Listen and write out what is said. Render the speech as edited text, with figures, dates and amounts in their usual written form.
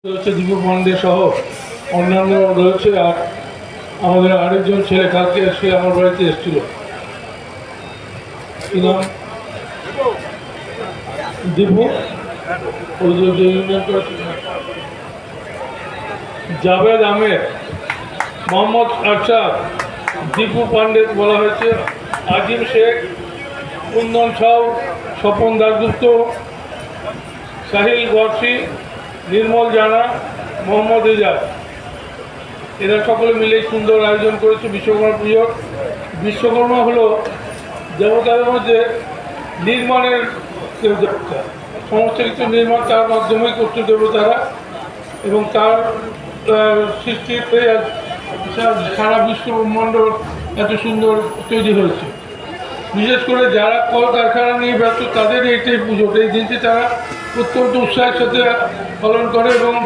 রয়েছে দীপু পান্ডে সহ অন্যান্য রয়েছে। আর আমাদের আরেকজন ছেলে কালকে এসে আমার বাড়িতে এসেছিল, কি নাম, দীপু, ওই যে ইউনিয়ন করেছিল, জাভেদ আহমেদ, মোহাম্মদ আরশাদ, দীপু পান্ডে বলা হয়েছে, আজিম শেখ, কুন্দন সাউ, স্বপন দাসগুপ্ত, সাহিল গর্সি, নির্মল জানা, মোহাম্মদ রেজাক, এরা সকলে মিলে সুন্দর আয়োজন করেছে বিশ্বকর্মা পুজোর। বিশ্বকর্মা হলো দেবতাদের মধ্যে নির্মাণের দেবতা, সমস্ত কিছু নির্মাণ তার মাধ্যমেই করছে দেবতারা, এবং তার সৃষ্টিতে সারা বিশ্ব ব্রহ্মাণ্ড এত সুন্দর তৈরি হয়েছে। বিশেষ করে যারা কলকারখানা নিয়ে ব্যস্ত তাদের এইটাই পুজোটা, এই দিনটি তারা অত্যন্ত উৎসাহের সাথে পালন করে এবং